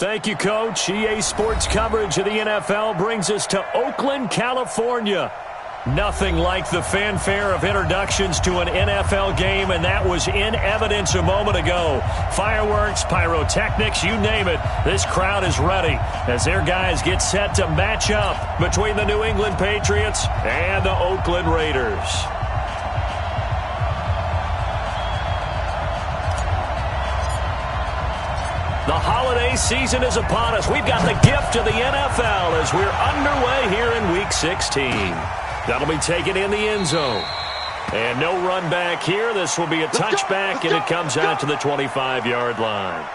Thank you, Coach. EA Sports coverage of the NFL brings us to Oakland, California. Nothing like the fanfare of introductions to an NFL game, and that was in evidence a moment ago. Fireworks, pyrotechnics, you name it. This crowd is ready as their guys get set to match up between the New England Patriots and the Oakland Raiders. The holiday season is upon us. We've got the gift of the NFL as we're underway here in Week 16. That'll be taken in the end zone. And no run back here. This will be a touchback, and it comes out to the 25-yard line.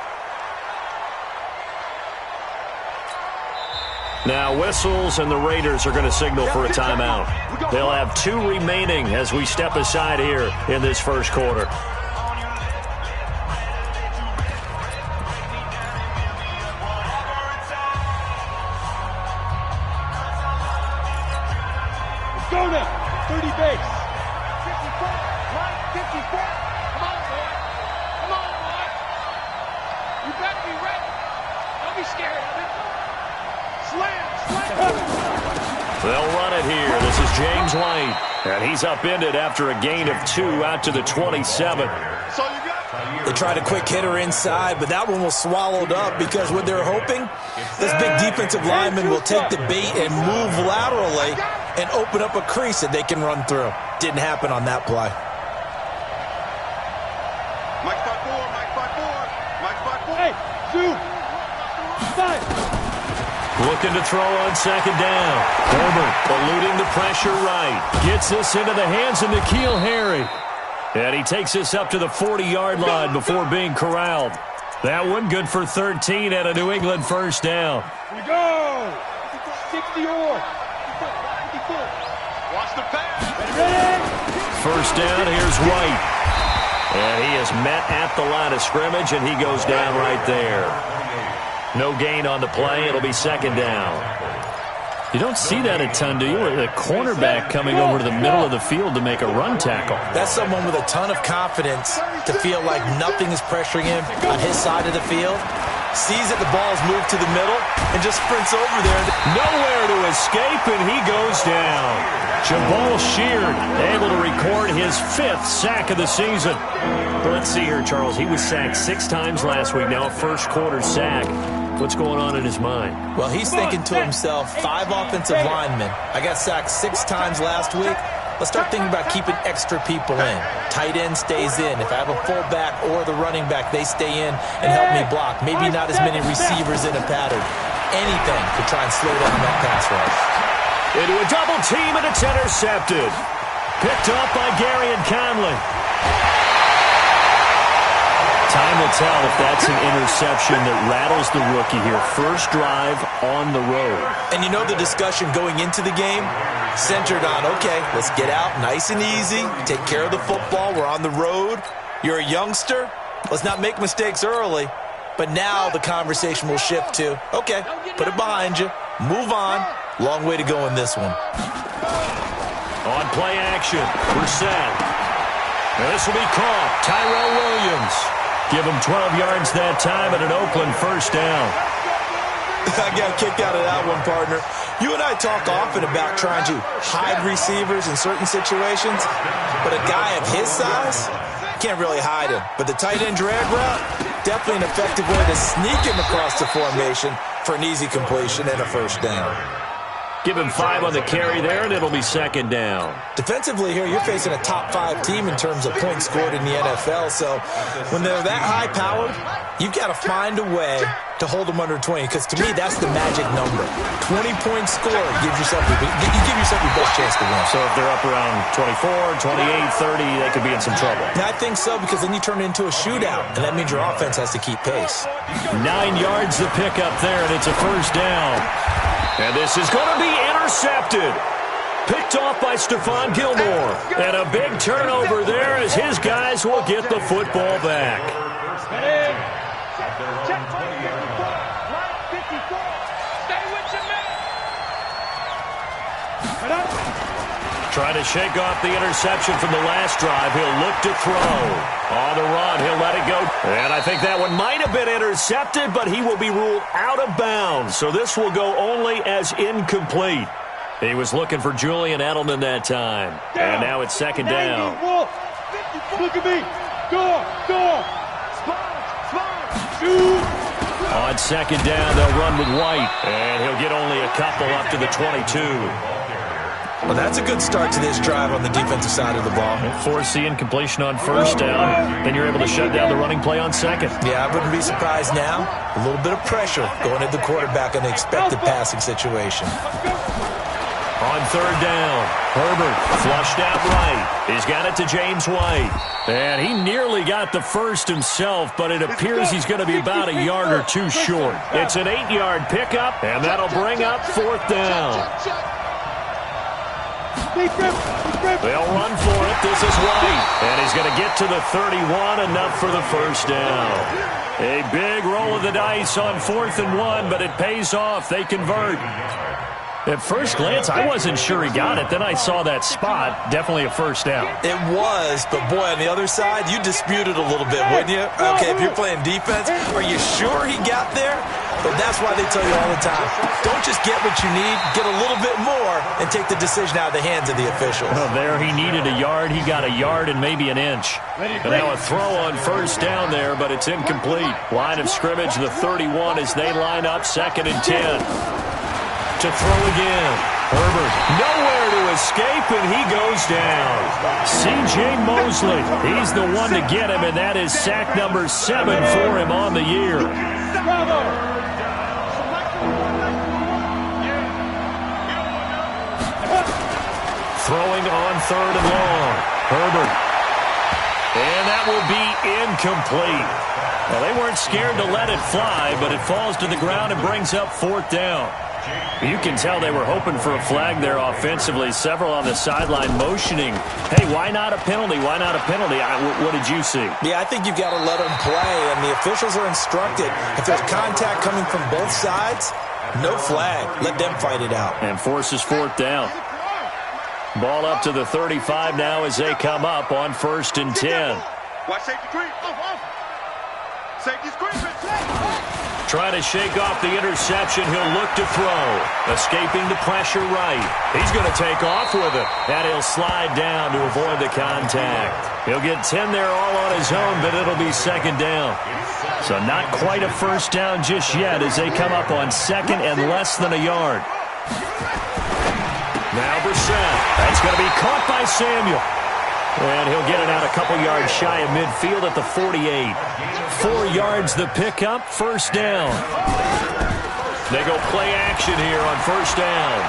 Now whistles, and the Raiders are going to signal for a timeout. They'll have 2 remaining as we step aside here in this first quarter. Go now, 30 base. 54, line 54. Come on, boy. Come on, boy. You better be ready. Don't be scared of it. Slam. They'll run it here. This is James White. And he's upended after a gain of 2 out to the 27. They tried a quick hitter inside, but that one was swallowed up because what they're hoping, this big defensive lineman will take the bait and move laterally and open up a crease that they can run through. Didn't happen on that play. Mike 5-4, Mike 5-4, Mike 5-4. Hey, Zoo. 5. Looking to throw on second down. Herbert eluding the pressure right. Gets this into the hands of N'Keal Harry. And he takes this up to the 40-yard line before being corralled. That one good for 13 at a New England first down. Here we go. 60-or. 54. Watch the pass. Ready. First down, here's White. And he is met at the line of scrimmage, and he goes down right there. No gain on the play. It'll be second down. You don't see that a ton, do you? The cornerback coming over to the middle of the field to make a run tackle. That's someone with a ton of confidence to feel like nothing is pressuring him on his side of the field. Sees that the ball's moved to the middle and just sprints over there. Nowhere to escape, and he goes down. Jabal Sheard able to record his 5th sack of the season. Let's see here, Charles. He was sacked 6 times last week. Now a first quarter sack. What's going on in his mind? Well, he's thinking to himself, 5 offensive linemen. I got sacked 6 times last week. Let's start thinking about keeping extra people in. Tight end stays in. If I have a fullback or the running back, they stay in and help me block. Maybe not as many receivers in a pattern. Anything to try and slow down that pass rush. Into a double team, and it's intercepted. Picked up by Gary and Conley. Time will tell if that's an interception that rattles the rookie here. First drive on the road. And you know the discussion going into the game? Centered on, okay, let's get out nice and easy. Take care of the football. We're on the road. You're a youngster. Let's not make mistakes early. But now the conversation will shift to, okay, put it behind you. Move on. Long way to go in this one. On play action, Brissett. And this will be caught. Tyrell Williams. Give him 12 yards that time at an Oakland first down. I got kicked out of that one, partner. You and I talk often about trying to hide receivers in certain situations, but a guy of his size can't really hide him. But the tight end drag route, definitely an effective way to sneak him across the formation for an easy completion and a first down. Give him 5 on the carry there, and it'll be second down. Defensively here, you're facing a top 5 team in terms of points scored in the NFL. So when they're that high-powered, you've got to find a way to hold them under 20. Because to me, that's the magic number. 20-point score gives yourself you give yourself your best chance to win. So if they're up around 24, 28, 30, they could be in some trouble. I think so, because then you turn it into a shootout, and that means your offense has to keep pace. 9 yards to pick up there, and it's a first down. And this is going to be intercepted. Picked off by Stephon Gilmore. And a big turnover there as his guys will get the football back. Trying to shake off the interception from the last drive. He'll look to throw. On the run, he'll let it go. And I think that one might have been intercepted, but he will be ruled out of bounds. So this will go only as incomplete. He was looking for Julian Edelman that time. And now it's second down. Look at me. Go. Shoot. On second down, they'll run with White. And he'll get only a couple up to the 22. Well, that's a good start to this drive on the defensive side of the ball. Force the incompletion on first down. Then you're able to shut down the running play on second. Yeah, I wouldn't be surprised now. A little bit of pressure going at the quarterback in the expected passing situation. On third down, Herbert flushed out right. He's got it to James White. And he nearly got the first himself, but it appears he's going to be about a yard or two short. It's an 8-yard pickup, and that'll bring up fourth down. They'll run for it. This is White. And he's going to get to the 31, enough for the first down. A big roll of the dice on 4th and 1, but it pays off. They convert. At first glance, I wasn't sure he got it. Then I saw that spot. Definitely a first down. It was, but boy, on the other side, you disputed a little bit, wouldn't you? Okay, if you're playing defense, are you sure he got there? But that's why they tell you all the time, don't just get what you need, get a little bit more, and take the decision out of the hands of the officials. Well, there he needed a yard. He got a yard and maybe an inch. And now a throw on first down there, but it's incomplete. Line of scrimmage, the 31 as they line up, 2nd and 10. To throw again. Herbert nowhere to escape, and he goes down. C.J. Mosley, he's the one to get him, and that is sack number 7 for him on the year. Throwing on 3rd and long. Herbert. And that will be incomplete. Well, they weren't scared to let it fly, but it falls to the ground and brings up 4th down. You can tell they were hoping for a flag there offensively. Several on the sideline motioning, hey, why not a penalty? Why not a penalty? What did you see? Yeah, I think you've got to let them play, and the officials are instructed. If there's contact coming from both sides, no flag. Let them fight it out. And forces 4th down. Ball up to the 35 now as they come up on 1st and 10. Watch safety creep. Safety's creeping. Trying to shake off the interception. He'll look to throw. Escaping the pressure right. He's going to take off with it. And he'll slide down to avoid the contact. He'll get 10 there all on his own, but it'll be 2nd down. So not quite a first down just yet as they come up on 2nd and less than a yard. Now Brissett. That's going to be caught by Samuel. And he'll get it out a couple yards shy of midfield at the 48. 4 yards the pickup, 1st down. They go play action here on 1st down.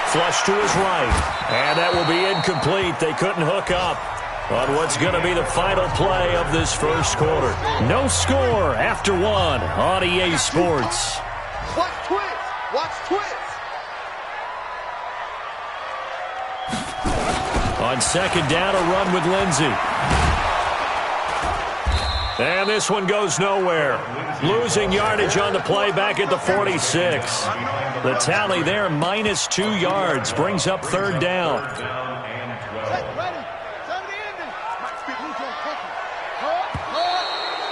Flush to his right. And that will be incomplete. They couldn't hook up on what's going to be the final play of this first quarter. No score after 1 on EA Sports. Watch twist. Watch twist. On 2nd down, a run with Lindsey. And this one goes nowhere. Losing yardage on the play back at the 46. The tally there, -2 yards. Brings up 3rd down.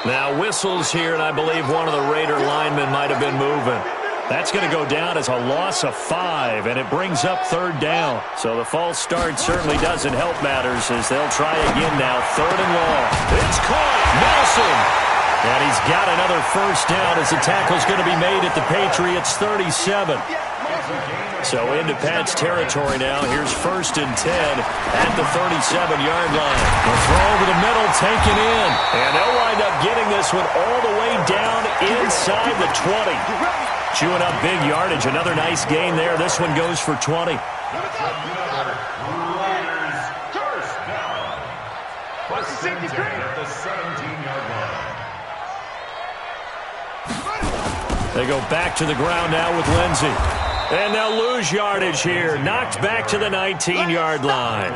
Now whistles here, and I believe one of the Raider linemen might have been moving. That's going to go down as a loss of 5, and it brings up 3rd down. So the false start certainly doesn't help matters as they'll try again now. 3rd and long. It's caught. Nelson. And he's got another first down as the tackle's going to be made at the Patriots' 37. So into Pat's territory now. Here's 1st and 10 at the 37-yard line. The throw over the middle taken in. And they'll wind up getting this one all the way down inside the 20. Chewing up big yardage. Another nice gain there. This one goes for 20. They go back to the ground now with Lindsey. And they'll lose yardage here. Knocked back to the 19-yard line.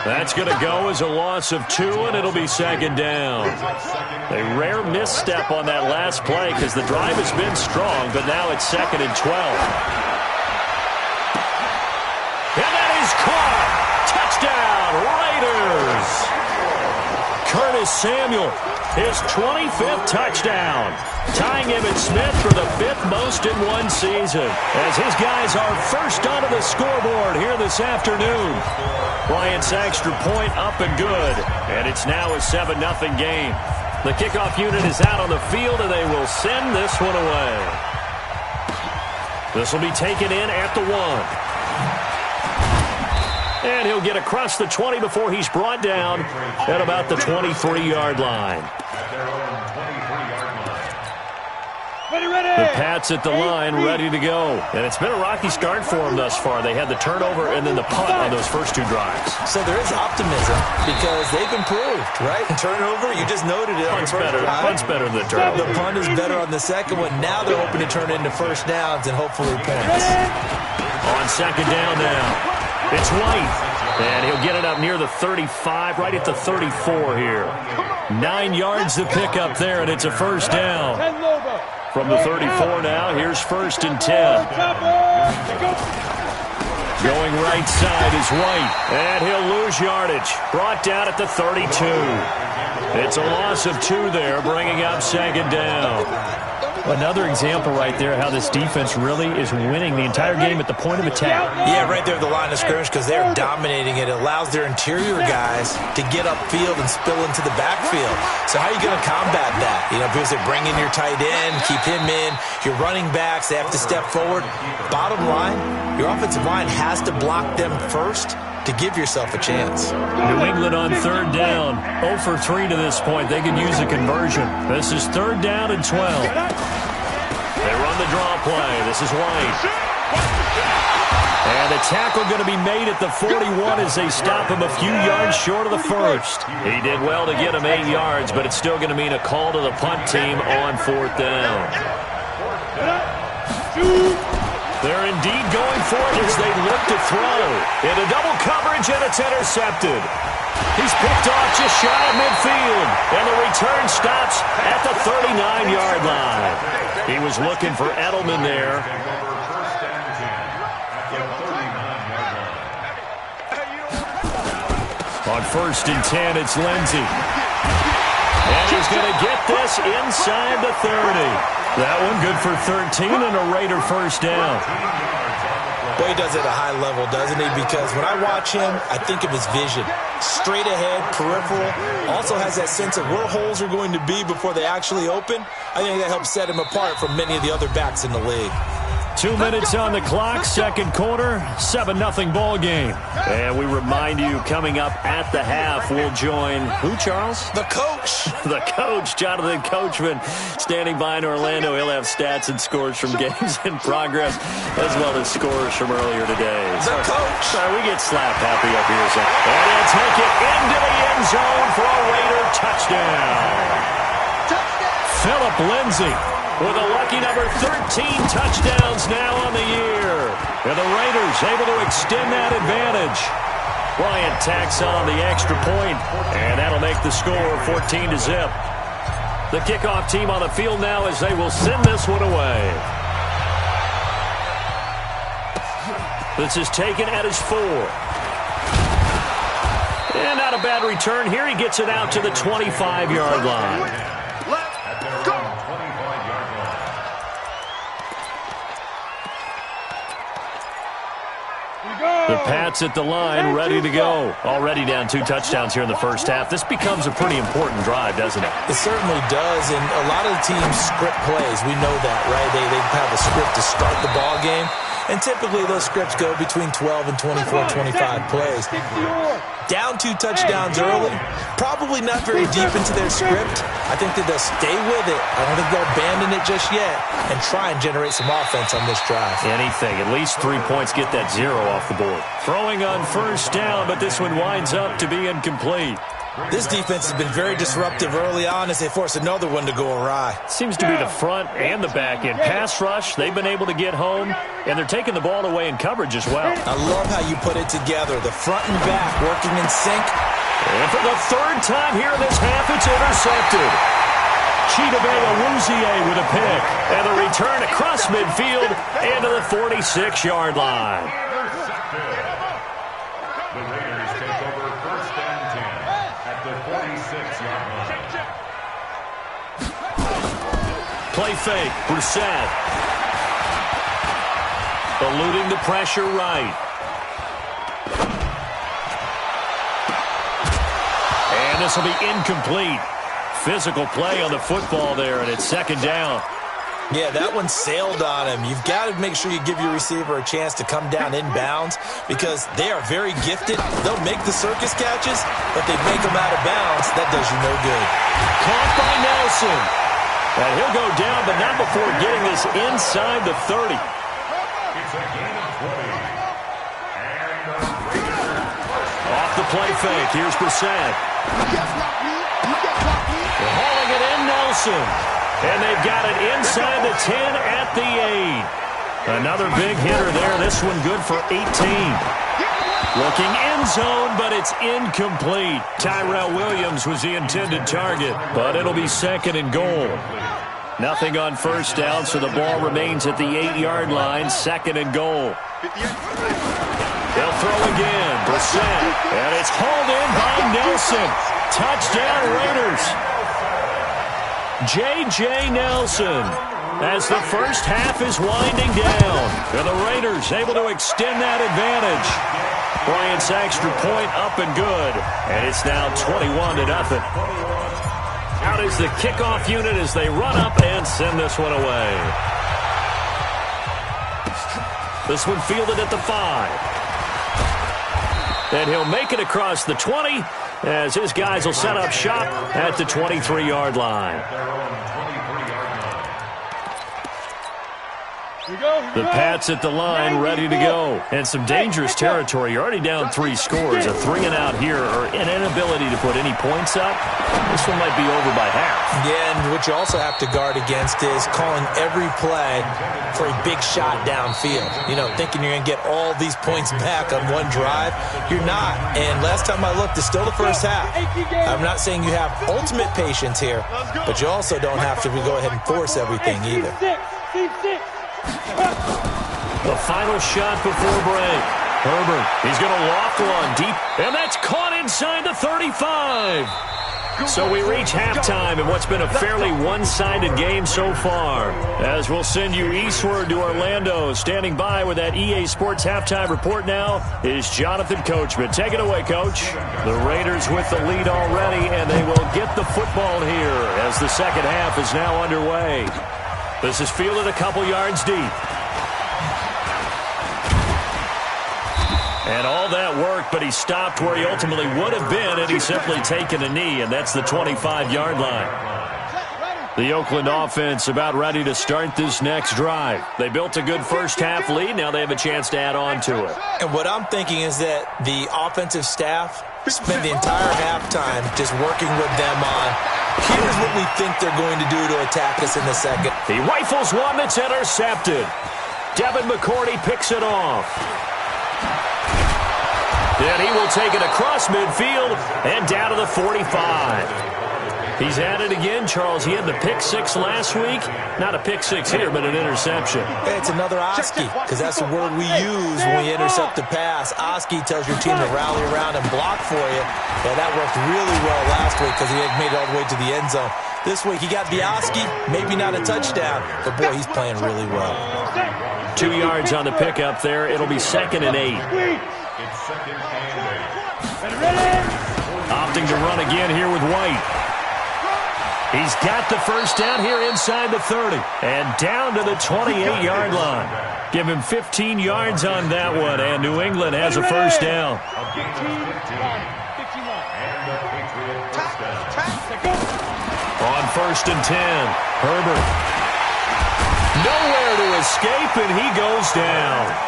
That's going to go as a loss of 2, and it'll be 2nd down. A rare misstep on that last play because the drive has been strong, but now it's 2nd and 12. And that is caught. Touchdown, Raiders. Curtis Samuel, his 25th touchdown, tying Emmitt Smith for the 5th most in one season, as his guys are first onto the scoreboard here this afternoon. Bryant's extra point up and good, and it's now a 7-0 game. The kickoff unit is out on the field, and they will send this one away. This will be taken in at the 1. And he'll get across the 20 before he's brought down at about the 23-yard line. The Pats at the line, ready to go. And it's been a rocky start for them thus far. They had the turnover and then the punt on those first 2 drives. So there is optimism because they've improved, right? Turnover, you just noted it. Punt's better than the turnover. The punt is better on the second one. Now they're hoping to turn it into first downs and hopefully points. On second down now. It's White, and he'll get it up near the 35, right at the 34 here. 9 yards to pick up there, and it's a first down. From the 34 now, here's 1st and 10. Going right side is White, and he'll lose yardage. Brought down at the 32. It's a loss of 2 there, bringing up second down. Another example right there how this defense really is winning the entire game at the point of attack. Yeah, right there at the line of scrimmage because they're dominating it. It allows their interior guys to get upfield and spill into the backfield. So how are you going to combat that? You know, because they bring in your tight end, keep him in. Your running backs, they have to step forward. Bottom line, your offensive line has to block them first to give yourself a chance. New England on third down. 0 for 3 to this point. They can use a conversion. This is 3rd down and 12. They run the draw play. This is White. And the tackle going to be made at the 41 as they stop him a few yards short of the first. He did well to get him 8 yards, but it's still going to mean a call to the punt team on 4th down. They're indeed going for it as they look to throw. Into double coverage, and it's intercepted. He's picked off just shy of midfield, and the return stops at the 39-yard line. He was looking for Edelman there. On 1st and 10, it's Lindsey. And he's going to get this inside the 30. That one good for 13 and a Raider first down. Well, he does it at a high level, doesn't he? Because when I watch him, I think of his vision. Straight ahead, peripheral. Also has that sense of where holes are going to be before they actually open. I think that helps set him apart from many of the other backs in the league. 2 minutes on the clock, second quarter, 7-0 ball game. And we remind you, coming up at the half, we'll join who, Charles? The coach. The coach, Jonathan Coachman, standing by in Orlando. He'll have stats and scores from games in progress, as well as scores from earlier today. The coach. We get slap happy up here. So. And he'll take it into the end zone for a Raider touchdown. Philip Lindsay with a lucky number 13 touchdowns now on the year. And the Raiders able to extend that advantage. Bryant tacks on the extra point, and that'll make the score 14-0. The kickoff team on the field now as they will send this one away. This is taken at his 4. And not a bad return here. He gets it out to the 25-yard line. The Pats at the line, ready to go. Already down 2 touchdowns here in the first half. This becomes a pretty important drive, doesn't it? It certainly does, and a lot of the teams script plays. We know that, right? They have a script to start the ball game, and typically those scripts go between 12 and 24, 25 plays. Down 2 touchdowns early, probably not very deep into their script. I think that they'll stay with it. I don't think they'll abandon it just yet and try and generate some offense on this drive. Anything. At least 3 points, get that 0 off the board. Throwing on first down, but this one winds up to be incomplete. This defense has been very disruptive early on as they force another one to go awry. Seems to be the front and the back end. Pass rush, they've been able to get home, and they're taking the ball away in coverage as well. I love how you put it together. The front and back working in sync. And for the 3rd time here in this half, it's intercepted. Chidobe Awuzie with a pick. And the return across midfield into the 46-yard line. The Raiders take over 1st and 10 at the 46-yard play fake. Brissett. Eluding the pressure right. And this will be incomplete. Physical play on the football there, and it's second down. Yeah, that one sailed on him. You've got to make sure you give your receiver a chance to come down inbounds because they are very gifted. They'll make the circus catches, but they make them out of bounds. That does you no good. Caught by Nelson. And he'll go down, but not before getting this inside the 30. Off the play fake. Here's Brissett. Hauling it in, Nelson. And they've got it inside the 10 at the 8. Another big hitter there. This one good for 18. Looking end zone, but it's incomplete. Tyrell Williams was the intended target, but it'll be second and goal. Nothing on first down, so the ball remains at the 8-yard line. Second and goal. They'll throw again. Brissett. And it's hauled in by Nelson. Touchdown Raiders. J.J. Nelson as the first half is winding down. And the Raiders able to extend that advantage. Bryant's extra point up and good. And it's now 21-0. Out is the kickoff unit as they run up and send this one away. This one fielded at the 5. And he'll make it across the 20 as his guys will set up shop at the 23-yard line. The Pats at the line ready to go. And some dangerous territory. You're already down 3 scores. A 3-and-out here or an inability to put any points up. This one might be over by half. Yeah, and what you also have to guard against is calling every play for a big shot downfield. You know, thinking you're going to get all these points back on one drive. You're not. And last time I looked, it's still the first half. I'm not saying you have ultimate patience here, but you also don't have to go ahead and force everything either. The final shot before break. Herbert, he's going to loft one deep, and that's caught inside the 35. So we reach halftime in what's been a fairly one-sided game so far. As we'll send you eastward to Orlando. Standing by with that EA Sports halftime report now is Jonathan Coachman. Take it away, Coach. The Raiders with the lead already, and they will get the football here as the second half is now underway. This is fielded a couple yards deep. And all that work, but he stopped where he ultimately would have been had he simply taken a knee, and that's the 25-yard line. The Oakland offense about ready to start this next drive. They built a good first-half lead. Now they have a chance to add on to it. And what I'm thinking is that the offensive staff spend the entire halftime just working with them on, here's what we think they're going to do to attack us in the second. He rifles one that's intercepted. Devin McCourty picks it off. Then he will take it across midfield and down to the 45. He's at it again, Charles. He had the pick 6 last week. Not a pick 6 here, but an interception. It's another Oski, because that's the word we use when we intercept the pass. Oski tells your team to rally around and block for you. Yeah, that worked really well last week because he had made it all the way to the end zone. This week he got the Oski, maybe not a touchdown, but boy, he's playing really well. 2 yards on the pickup there. It'll be 2nd and 8. Opting to run again here with White. He's got the first down here inside the 30. And down to the 28-yard line. Give him 15 yards on that one, and New England has a first down. On 1st and 10, Herbert. Nowhere to escape, and he goes down.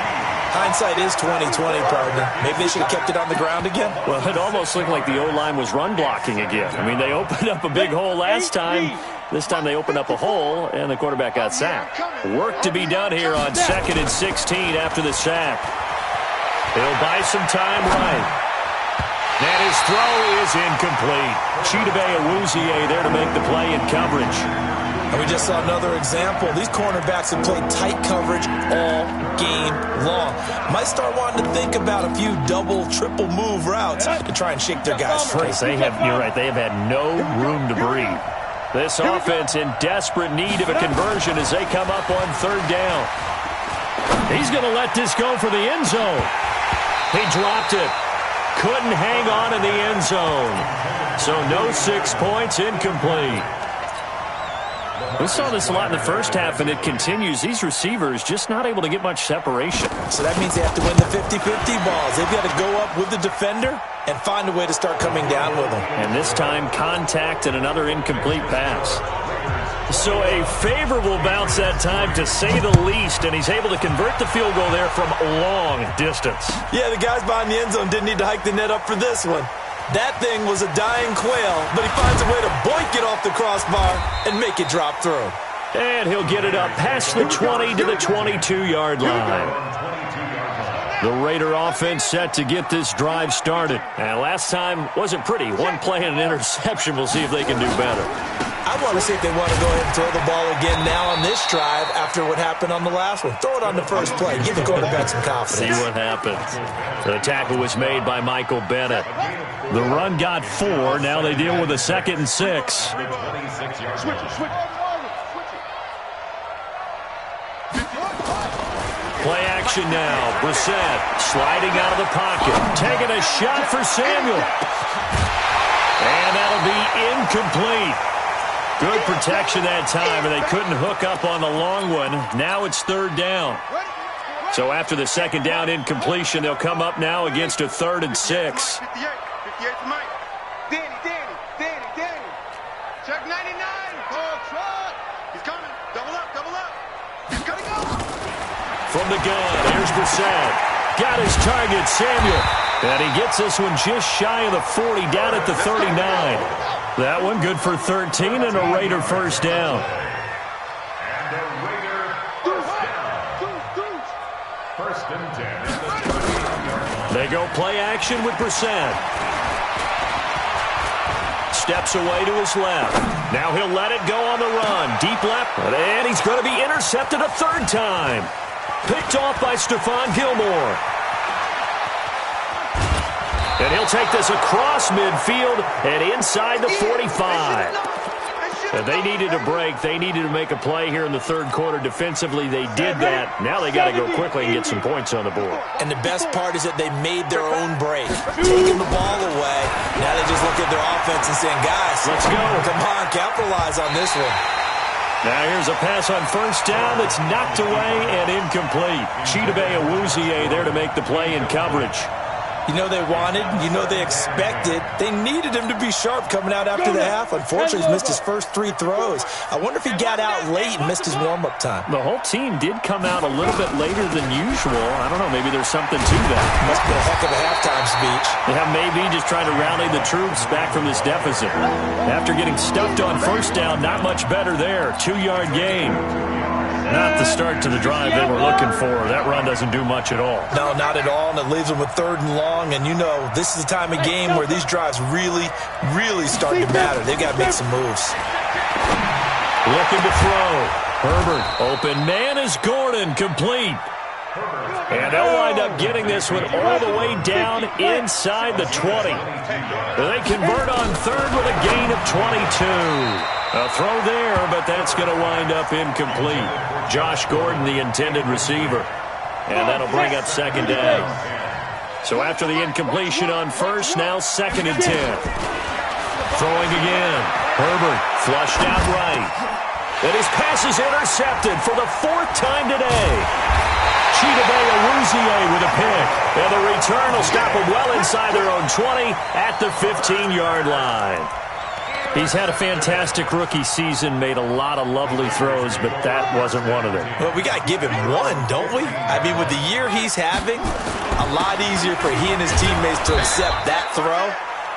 Hindsight is 20/20, partner. Maybe they should have kept it on the ground again. Well, it almost looked like the O-line was run blocking again. I mean, they opened up a big hole last time. This time they opened up a hole, and the quarterback got sacked. Work to be done here on 2nd and 16 after the sack. He'll buy some time right. And his throw is incomplete. Chidobe Awuzie there to make the play in coverage. And we just saw another example. These cornerbacks have played tight coverage all game long. Might start wanting to think about a few double, triple move routes to try and shake their guys free. You're right, they have had no room to breathe. This offense in desperate need of a conversion as they come up on third down. He's going to let this go for the end zone. He dropped it. Couldn't hang on in the end zone. So no 6 points, incomplete. We saw this a lot in the first half, and it continues. These receivers just not able to get much separation. So that means they have to win the 50-50 balls. They've got to go up with the defender and find a way to start coming down with them. And this time, contact and another incomplete pass. So a favorable bounce that time, to say the least, and he's able to convert the field goal there from a long distance. Yeah, the guys behind the end zone didn't need to hike the net up for this one. That thing was a dying quail, but he finds a way to boink it off the crossbar and make it drop through. And he'll get it up past the 20 to the 22-yard line. The Raider offense set to get this drive started. And last time wasn't pretty. One play and an interception. We'll see if they can do better. I want to see if they want to go ahead and throw the ball again now on this drive after what happened on the last one. Throw it on the first play. Give the quarterback some confidence. See what happens. The tackle was made by Michael Bennett. The run got 4. Now they deal with a 2nd and 6. Play action now. Brissett sliding out of the pocket. Taking a shot for Samuel. And that'll be incomplete. Good protection that time, and they couldn't hook up on the long one. Now it's third down. So after the second down incompletion, they'll come up now against a 3rd and 6. 58 for Mike. Danny. Check 99. Oh, truck. He's coming. Double up. He's gonna go. From the gun, here's Brissett. Got his target, Samuel. And he gets this one just shy of the 40, down at the 39. That one good for 13 and a Raider first down. First and 10. They go play action with Brissett. Steps away to his left. Now he'll let it go on the run. Deep left. And he's going to be intercepted a 3rd time. Picked off by Stephon Gilmore. And he'll take this across midfield and inside the 45. And they needed a break. They needed to make a play here in the third quarter defensively. They did that. Now they got to go quickly and get some points on the board. And the best part is that they made their own break. Taking the ball away. Now they just look at their offense and saying, guys, let's go. Come on, capitalize on this one. Now here's a pass on first down that's knocked away and incomplete. Chidobe Awuzie there to make the play in coverage. You know they wanted, you know they expected. They needed him to be sharp coming out after the half. Unfortunately, he's missed his first 3 throws. I wonder if he got out late and missed his warm-up time. The whole team did come out a little bit later than usual. I don't know, maybe there's something to that. Must be a heck of a halftime speech. Yeah, maybe just trying to rally the troops back from this deficit. After getting stuffed on first down, not much better there. 2-yard gain. Not the start to the drive they were looking for. That run doesn't do much at all. No, not at all, and it leaves them with 3rd and long. And you know, this is the time of game where these drives really start to matter. They've got to make some moves. Looking to throw. Herbert, open man is Gordon, complete. And they'll wind up getting this one all the way down inside the 20. They convert on 3rd with a gain of 22. A throw there, but that's going to wind up incomplete. Josh Gordon, the intended receiver. And that'll bring up 2nd down. So after the incompletion on first, now 2nd and 10. Throwing again. Herbert flushed out right. And his pass is intercepted for the 4th time today. Chidobe Awuzie with a pick. And the return will stop them well inside their own 20 at the 15-yard line. He's had a fantastic rookie season, made a lot of lovely throws, but that wasn't one of them. Well, we got to give him one, don't we? I mean, with the year he's having, a lot easier for he and his teammates to accept that throw,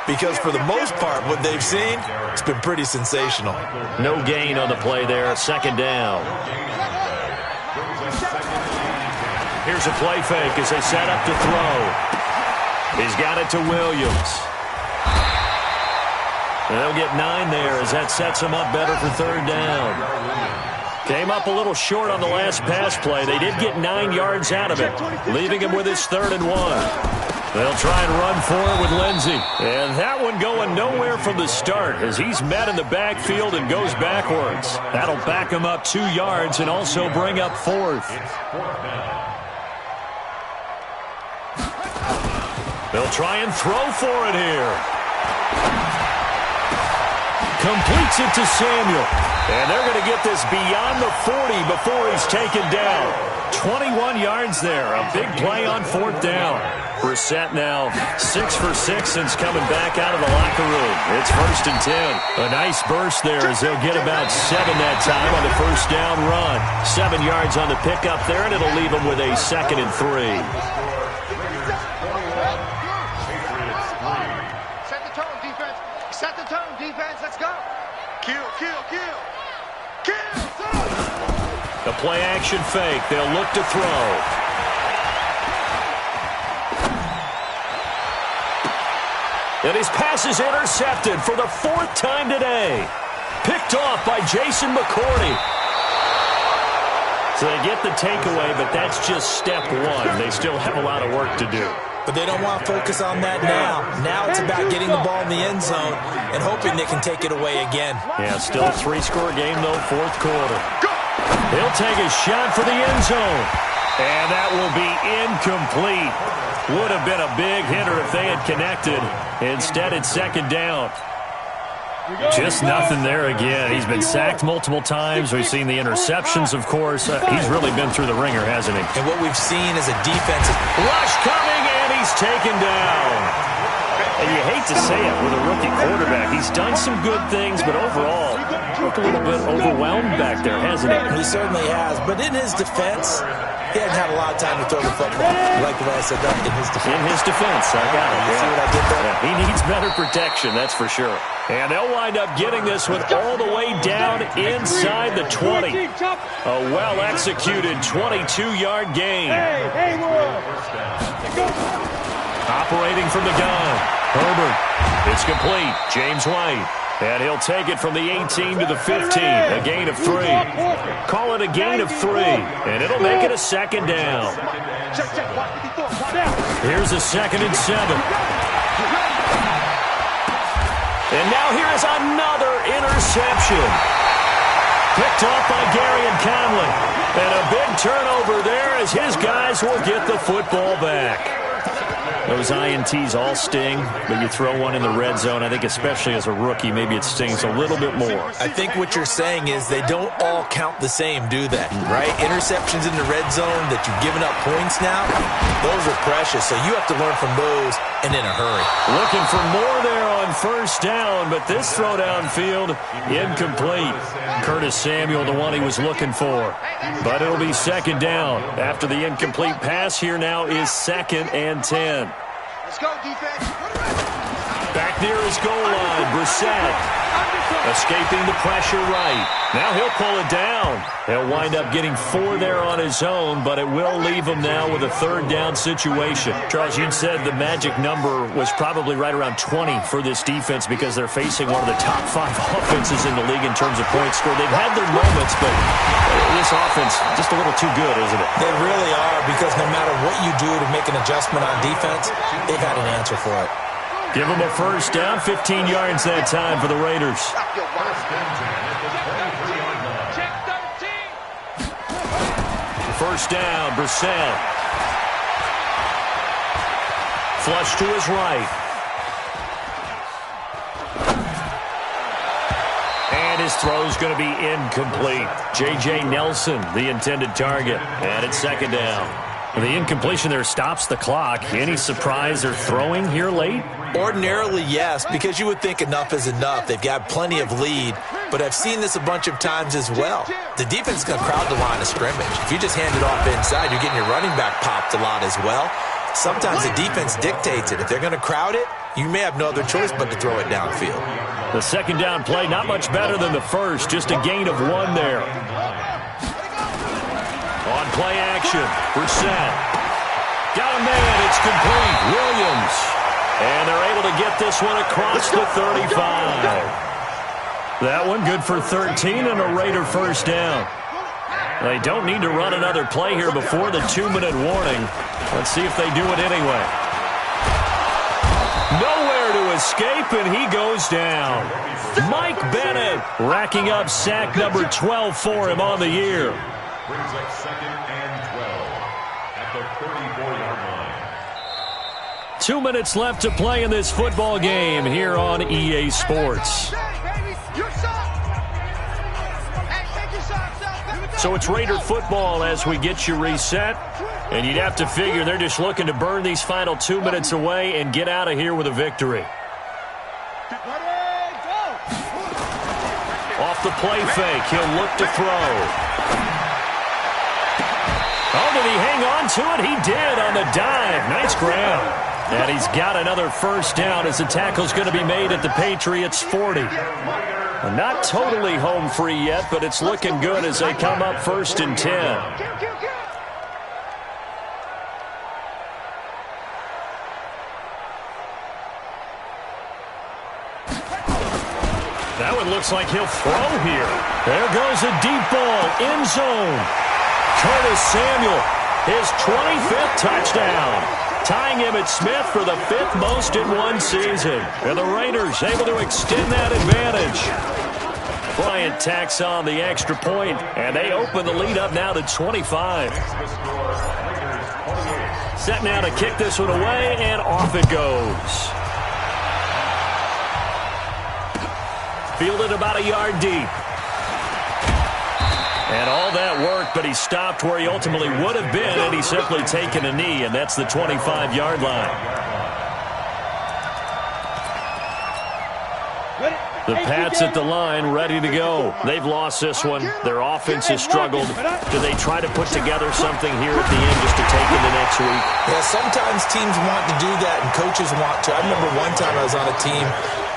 because for the most part, what they've seen, it's been pretty sensational. No gain on the play there, 2nd down. Here's a play fake as they set up to throw. He's got it to Williams. And they'll get 9 there as that sets them up better for 3rd down. Came up a little short on the last pass play. They did get 9 yards out of it, leaving him with his 3rd and 1. They'll try and run for it with Lindsey. And that one going nowhere from the start as he's met in the backfield and goes backwards. That'll back him up 2 yards and also bring up 4th. They'll try and throw for it here. Completes it to Samuel. And they're going to get this beyond the 40 before he's taken down. 21 yards there. A big play on 4th down. Brissett now 6 for 6 since coming back out of the locker room. It's 1st and 10. A nice burst there as they'll get about 7 that time on the 1st down run. 7 yards on the pickup there, and it'll leave them with a 2nd and 3. Set the tone, defense. Set the tone, defense. Let's go. Kill, kill, kill. Kill. The play action fake. They'll look to throw. And his pass is intercepted for the 4th time today. Picked off by Jason McCourty. So they get the takeaway, but that's just step 1. They still have a lot of work to do. But they don't want to focus on that now. Now it's about getting the ball in the end zone and hoping they can take it away again. Yeah, still a 3-score game, though, 4th quarter. He'll take a shot for the end zone. And that will be incomplete. Would have been a big hitter if they had connected. Instead, it's 2nd down. Just nothing there again. He's been sacked multiple times. We've seen the interceptions, of course. He's really been through the ringer, hasn't he? And what we've seen is a defensive rush coming, and he's taken down. And you hate to say it with a rookie quarterback. He's done some good things, but overall, looked a little bit overwhelmed back there, hasn't he? He certainly has. But in his defense, he hasn't had a lot of time to throw the football. Like the way I said that, in his defense. In his defense, I got it. You see what I did there? Yeah, he needs better protection, that's for sure. And they'll wind up getting this one all the way down inside the 20. A well-executed 22-yard gain. Operating from the gun. Herbert. It's complete. James White. And he'll take it from the 18 to the 15. A gain of 3. Call it a gain of 3. And it'll make it a 2nd down. Here's a 2nd and 7. And now here is another interception. Picked off by Gary and Conley. And a big turnover there as his guys will get the football back. Those INTs all sting, but you throw one in the red zone, I think especially as a rookie, maybe it stings a little bit more. I think what you're saying is they don't all count the same, do they? Right? Interceptions in the red zone that you've given up points now, those are precious. So you have to learn from those and in a hurry. Looking for more there on 1st down, but this throw downfield, incomplete. Curtis Samuel, the one he was looking for. But it'll be 2nd down. After the incomplete pass, here now is 2nd and 10. Let's go, defense. Back near his goal line, Brissett. Escaping the pressure right. Now he'll pull it down. He'll wind up getting 4 there on his own, but it will leave him now with a 3rd down situation. Charles, you said the magic number was probably right around 20 for this defense because they're facing one of the top 5 offenses in the league in terms of points scored. They've had their moments, but this offense just a little too good, isn't it? They really are, because no matter what you do to make an adjustment on defense, they've had an answer for it. Give them a 1st down, 15 yards that time for the Raiders. First down, Brissett. Flush to his right. And his throw's going to be incomplete. J.J. Nelson, the intended target. And it's 2nd down. The incompletion there stops the clock. Any surprise they're throwing here late? Ordinarily, yes, because you would think enough is enough. They've got plenty of lead, but I've seen this a bunch of times as well. The defense is going to crowd the line of scrimmage. If you just hand it off inside, you're getting your running back popped a lot as well. Sometimes the defense dictates it. If they're going to crowd it, you may have no other choice but to throw it downfield. The 2nd down play, not much better than the first, just a gain of 1 there. On play action, Brissett. Got a man, it's complete. Williams. And they're able to get this one across the 35. That one good for 13 and a Raider 1st down. They don't need to run another play here before the 2-minute warning. Let's see if they do it anyway. Nowhere to escape, and he goes down. Mike Bennett racking up sack number 12 for him on the year. Brings up 2nd and 12 at the 34-yard line. 2 minutes left to play in this football game here on EA Sports. So it's Raider football as we get you reset. And you'd have to figure they're just looking to burn these final 2 minutes away and get out of here with a victory. Off the play fake, he'll look to throw. Oh, did he hang on to it? He did on the dive. Nice grab. And he's got another first down as the tackle's going to be made at the Patriots' 40. Not totally home free yet, but it's looking good as they come up 1st and 10. That one looks like he'll throw here. There goes a deep ball, end zone. Curtis Samuel, his 25th touchdown. Tying him at Smith for the 5th most in one season. And the Raiders able to extend that advantage. Bryant tacks on the extra point, and they open the lead up now to 25. Set now to kick this one away, and off it goes. Fielded about a yard deep. And all that work, but he stopped where he ultimately would have been, and he's simply taken a knee, and that's the 25-yard line. The Pats at the line, ready to go. They've lost this one. Their offense has struggled. Do they try to put together something here at the end just to take into next week? Yeah, sometimes teams want to do that, and coaches want to. I remember one time I was on a team,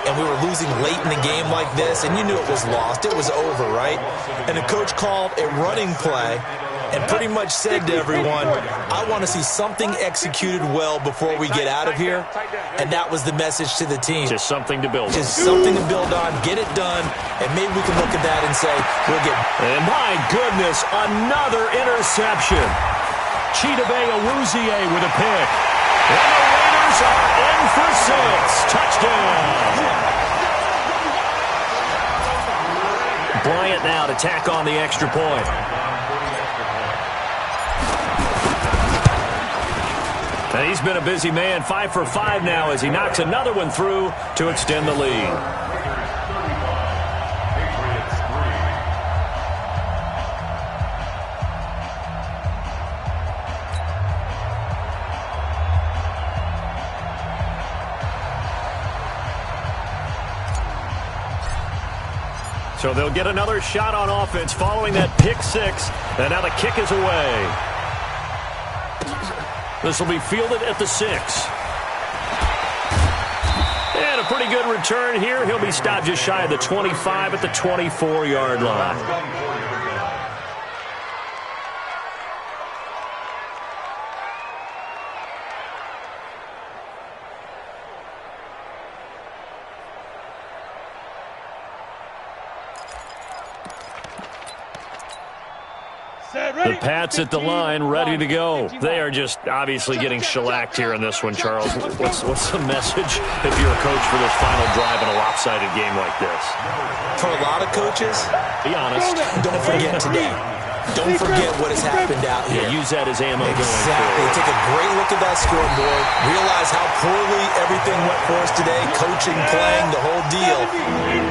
and we were losing late in the game like this, and you knew it was lost. It was over, right? And the coach called a running play and pretty much said to everyone, I want to see something executed well before we get out of here. And that was the message to the team. Just something to build on. Just something to build on, get it done, and maybe we can look at that and say, we'll get... And my goodness, another interception. Chidobe Awuzie with a pick. And the Raiders are in for 6. Touchdown. Bryant now to tack on the extra point. And he's been a busy man, 5 for 5 now as he knocks another one through to extend the lead. So they'll get another shot on offense following that pick 6. And now the kick is away. This will be fielded at the 6. And a pretty good return here. He'll be stopped just shy of the 25 at the 24-yard line. The Pats at the line, ready to go. They are just obviously getting shellacked here in this one, Charles. What's the message if you're a coach for this final drive in a lopsided game like this? For a lot of coaches, be honest. Don't forget today. Don't forget what has happened out here. Yeah, use that as ammo going Exactly. forward. Take a great look at that scoreboard. Realize how poorly everything went for us today. Coaching, playing, the whole deal.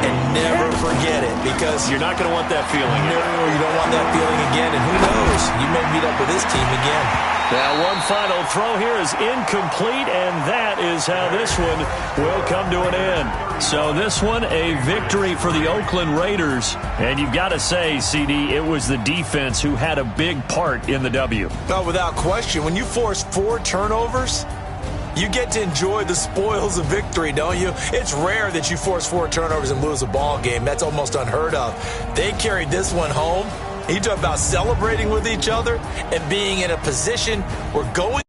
And never forget it, because you're not going to want that feeling. No, you don't want that feeling again. And who knows? You may meet up with this team again. Now, one final throw here is incomplete, and that is how this one will come to an end. So this one, a victory for the Oakland Raiders. And you've got to say, CD, it was the defense who had a big part in the W. No, without question. When you force 4 turnovers, you get to enjoy the spoils of victory, don't you? It's rare that you force 4 turnovers and lose a ball game. That's almost unheard of. They carried this one home. You talk about celebrating with each other and being in a position where going